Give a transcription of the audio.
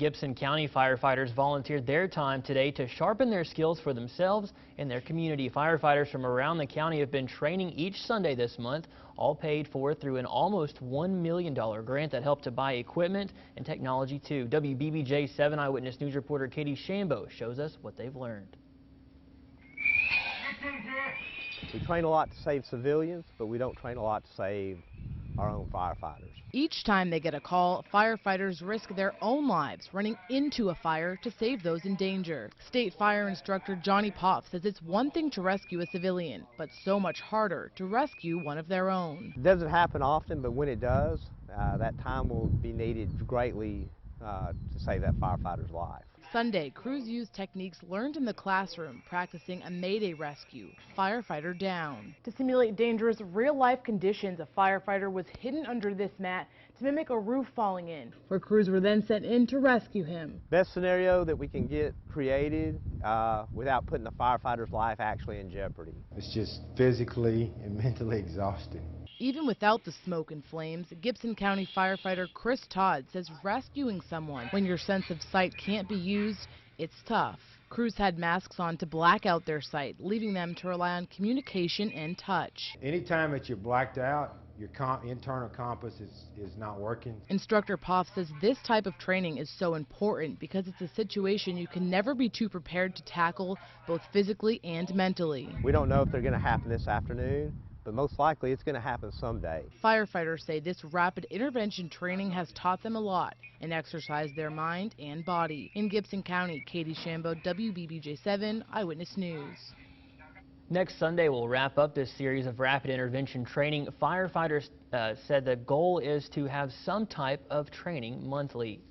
Gibson County firefighters volunteered their time today to sharpen their skills for themselves and their community. Firefighters from around the county have been training each Sunday this month, all paid for through an almost $1 million grant that helped to buy equipment and technology too. WBBJ 7 Eyewitness News reporter Katie Shambo shows us what they've learned. We train a lot to save civilians, but we don't train a lot to save our own firefighters. Each time they get a call, firefighters risk their own lives running into a fire to save those in danger. State Fire Instructor Johnny Pop says it's one thing to rescue a civilian, but so much harder to rescue one of their own. It doesn't happen often, but when it does, that time will be needed greatly to save that firefighter's life. Sunday, crews used techniques learned in the classroom, practicing a Mayday rescue, firefighter down. To simulate dangerous real-life conditions, a firefighter was hidden under this mat to mimic a roof falling in, where crews were then sent in to rescue him. Best scenario that we can get created without putting the firefighter's life actually in jeopardy. It's just physically and mentally exhausting. Even without the smoke and flames, Gibson County firefighter Chris Todd says rescuing someone when your sense of sight can't be used, it's tough. Crews had masks on to black out their sight, leaving them to rely on communication and touch. Anytime that you're blacked out, your internal compass is not working. Instructor Poff says this type of training is so important because it's a situation you can never be too prepared to tackle, both physically and mentally. We don't know if they're going to happen this afternoon, but most likely it's going to happen someday. Firefighters say this rapid intervention training has taught them a lot and exercised their mind and body. In Gibson County, Katie Shambo, WBBJ 7 Eyewitness News. Next Sunday, we'll wrap up this series of rapid intervention training. Firefighters said the goal is to have some type of training monthly.